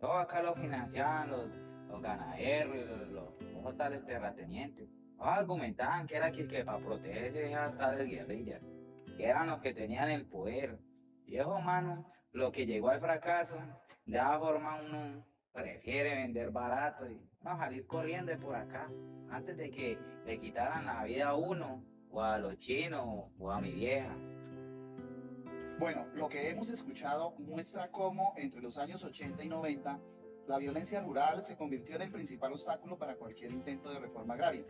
Todo acá lo financiaban los ganaderos, y los tales terratenientes. Nos argumentaban que era que para protegerse de esas tales guerrillas, que eran los que tenían el poder. Viejo mano, lo que llegó al fracaso, de esa forma uno prefiere vender barato y no salir corriendo de por acá, antes de que le quitaran la vida a uno, o a los chinos, o a mi vieja. Bueno, lo que hemos escuchado muestra cómo entre los años 80 y 90 la violencia rural se convirtió en el principal obstáculo para cualquier intento de reforma agraria.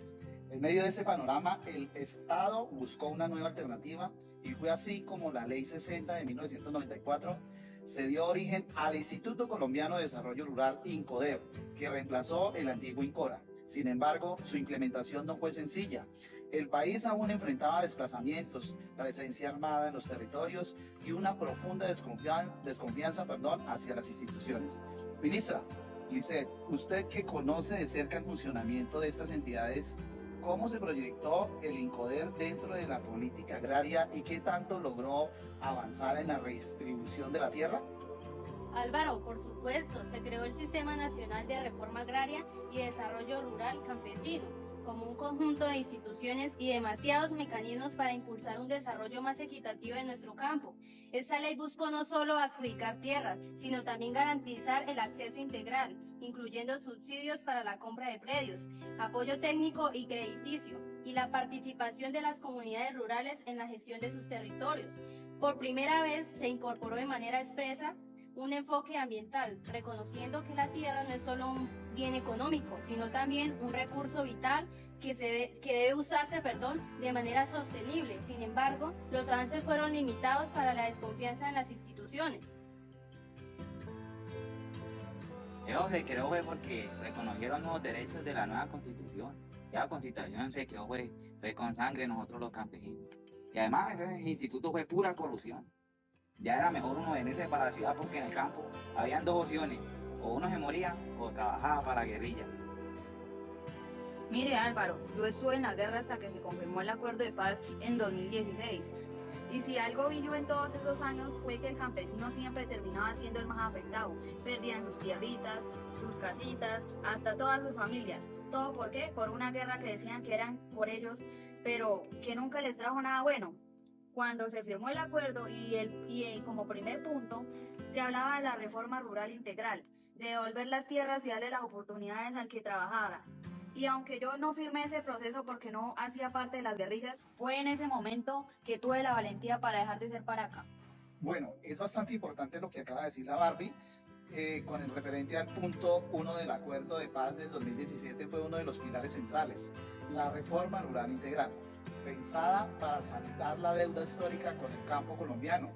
En medio de este panorama, el Estado buscó una nueva alternativa y fue así como la Ley 60 de 1994 se dio origen al Instituto Colombiano de Desarrollo Rural, INCODER, que reemplazó el antiguo INCORA. Sin embargo, su implementación no fue sencilla. El país aún enfrentaba desplazamientos, presencia armada en los territorios y una profunda desconfianza hacia las instituciones. Ministra Lisset, usted que conoce de cerca el funcionamiento de estas entidades, ¿cómo se proyectó el INCODER dentro de la política agraria y qué tanto logró avanzar en la redistribución de la tierra? Álvaro, por supuesto, se creó el Sistema Nacional de Reforma Agraria y Desarrollo Rural Campesino, como un conjunto de instituciones y demasiados mecanismos para impulsar un desarrollo más equitativo en nuestro campo. Esta ley buscó no solo adjudicar tierras, sino también garantizar el acceso integral, incluyendo subsidios para la compra de predios, apoyo técnico y crediticio, y la participación de las comunidades rurales en la gestión de sus territorios. Por primera vez se incorporó de manera expresa un enfoque ambiental, reconociendo que la tierra no es solo un bien económico, sino también un recurso vital que debe usarse de manera sostenible. Sin embargo, los avances fueron limitados para la desconfianza en las instituciones. Eso se creó fue porque reconocieron los derechos de la nueva constitución. Ya la constitución se creó fue con sangre de nosotros los campesinos. Y además ese instituto fue pura corrupción. Ya era mejor uno venirse para la ciudad porque en el campo habían dos opciones, o uno se moría o trabajaba para la guerrilla. Mire Álvaro, yo estuve en la guerra hasta que se confirmó el acuerdo de paz en 2016. Y si algo vi yo en todos esos años fue que el campesino siempre terminaba siendo el más afectado. Perdían sus tierritas, sus casitas, hasta todas sus familias. ¿Todo por qué? Por una guerra que decían que eran por ellos, pero que nunca les trajo nada bueno. Cuando se firmó el acuerdo y como primer punto se hablaba de la reforma rural integral, de devolver las tierras y darle las oportunidades al que trabajara. Y aunque yo no firmé ese proceso porque no hacía parte de las guerrillas, fue en ese momento que tuve la valentía para dejar de ser paraca. Bueno, es bastante importante lo que acaba de decir la Barbie. Con el referente al punto 1 del acuerdo de paz del 2017 fue uno de los pilares centrales, la reforma rural integral, pensada para saldar la deuda histórica con el campo colombiano.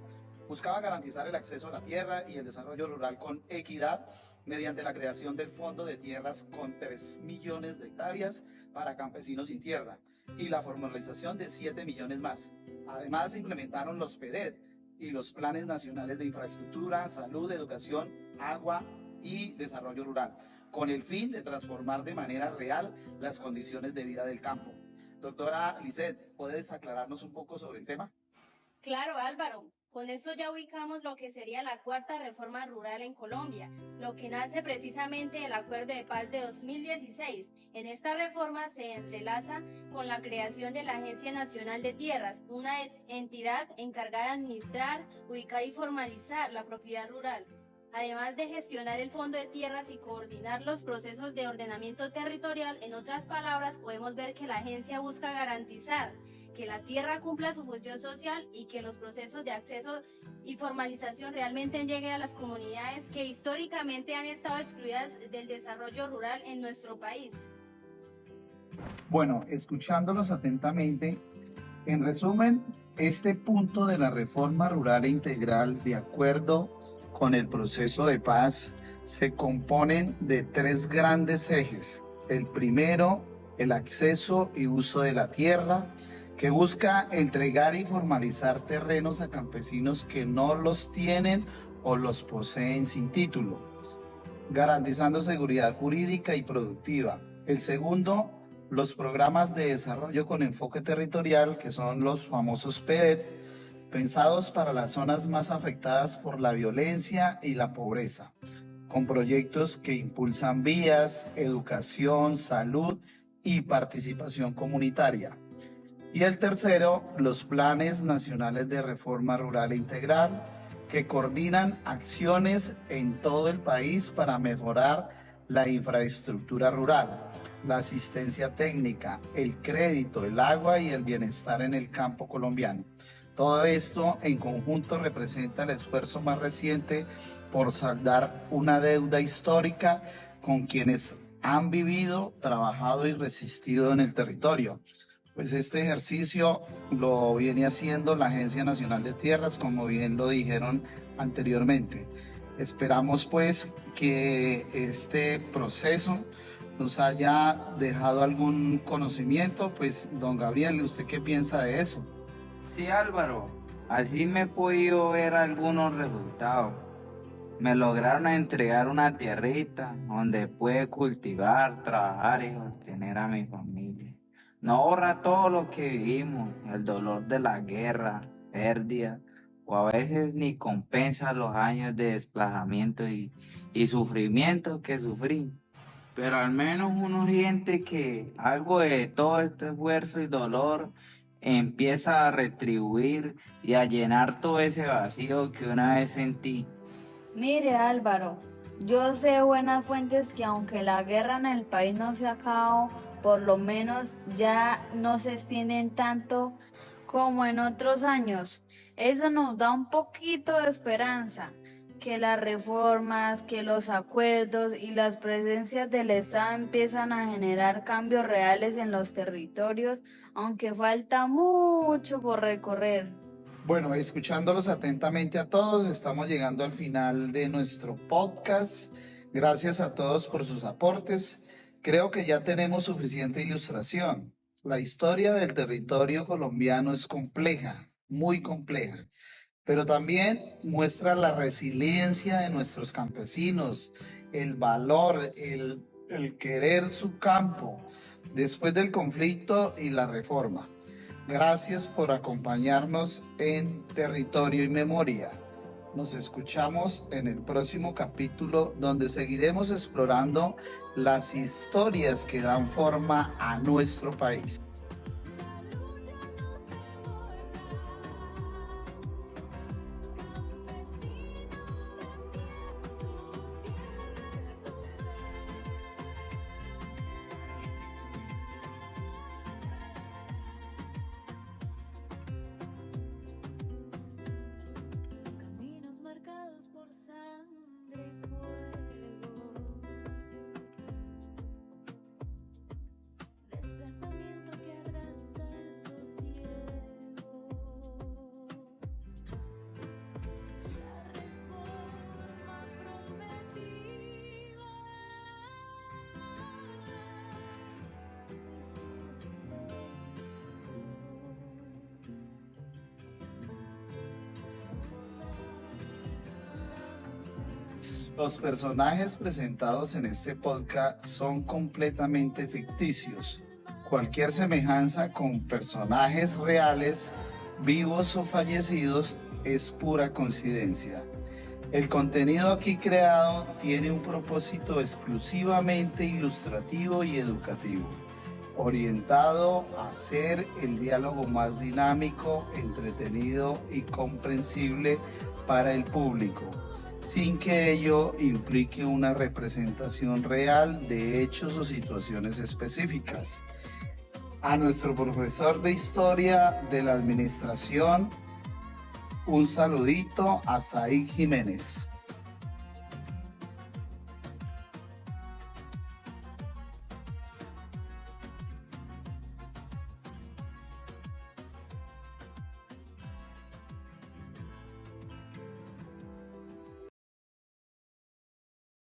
Buscaba garantizar el acceso a la tierra y el desarrollo rural con equidad mediante la creación del Fondo de Tierras con 3 millones de hectáreas para campesinos sin tierra y la formalización de 7 millones más. Además, se implementaron los PEDET y los Planes Nacionales de Infraestructura, Salud, Educación, Agua y Desarrollo Rural, con el fin de transformar de manera real las condiciones de vida del campo. Doctora Lisset, ¿puedes aclararnos un poco sobre el tema? Claro, Álvaro. Con esto ya ubicamos lo que sería la cuarta reforma rural en Colombia, lo que nace precisamente del Acuerdo de Paz de 2016. En esta reforma se entrelaza con la creación de la Agencia Nacional de Tierras, una entidad encargada de administrar, ubicar y formalizar la propiedad rural, además de gestionar el Fondo de Tierras y coordinar los procesos de ordenamiento territorial. En otras palabras, podemos ver que la agencia busca garantizar que la tierra cumpla su función social y que los procesos de acceso y formalización realmente lleguen a las comunidades que históricamente han estado excluidas del desarrollo rural en nuestro país. Bueno, escuchándolos atentamente, en resumen, este punto de la reforma rural e integral, de acuerdo con el proceso de paz, se componen de 3 grandes ejes. El primero, el acceso y uso de la tierra, que busca entregar y formalizar terrenos a campesinos que no los tienen o los poseen sin título, garantizando seguridad jurídica y productiva. El segundo, los programas de desarrollo con enfoque territorial, que son los famosos PEDET, pensados para las zonas más afectadas por la violencia y la pobreza, con proyectos que impulsan vías, educación, salud y participación comunitaria. Y el tercero, los planes nacionales de reforma rural e integral, que coordinan acciones en todo el país para mejorar la infraestructura rural, la asistencia técnica, el crédito, el agua y el bienestar en el campo colombiano. Todo esto en conjunto representa el esfuerzo más reciente por saldar una deuda histórica con quienes han vivido, trabajado y resistido en el territorio. Pues este ejercicio lo viene haciendo la Agencia Nacional de Tierras, como bien lo dijeron anteriormente. Esperamos pues que este proceso nos haya dejado algún conocimiento. Pues don Gabriel, ¿usted qué piensa de eso? Sí, Álvaro, así me he podido ver algunos resultados. Me lograron entregar una tierrita donde pude cultivar, trabajar y sostener a mi familia. No ahorra todo lo que vivimos, el dolor de la guerra, pérdida, o a veces ni compensa los años de desplazamiento y sufrimiento que sufrí. Pero al menos uno siente que algo de todo este esfuerzo y dolor empieza a retribuir y a llenar todo ese vacío que una vez sentí. Mire Álvaro, yo sé de buenas fuentes que aunque la guerra en el país no se ha acabado, por lo menos ya no se extienden tanto como en otros años. Eso nos da un poquito de esperanza, que las reformas, que los acuerdos y las presencias del Estado empiezan a generar cambios reales en los territorios, aunque falta mucho por recorrer. Bueno, escuchándolos atentamente a todos, estamos llegando al final de nuestro podcast. Gracias a todos por sus aportes. Creo que ya tenemos suficiente ilustración. La historia del territorio colombiano es compleja, muy compleja, pero también muestra la resiliencia de nuestros campesinos, el valor, el querer su campo después del conflicto y la reforma. Gracias por acompañarnos en Territorio y Memoria. Nos escuchamos en el próximo capítulo, donde seguiremos explorando las historias que dan forma a nuestro país. Caminos marcados por sangre y fuego, desplazamiento que arrasa el sosiego, la reforma prometida, Los personajes presentados en este podcast son completamente ficticios. Cualquier semejanza con personajes reales, vivos o fallecidos, es pura coincidencia. El contenido aquí creado tiene un propósito exclusivamente ilustrativo y educativo, orientado a hacer el diálogo más dinámico, entretenido y comprensible para el público, sin que ello implique una representación real de hechos o situaciones específicas. A nuestro profesor de Historia de la Administración, un saludito a Said Jiménez.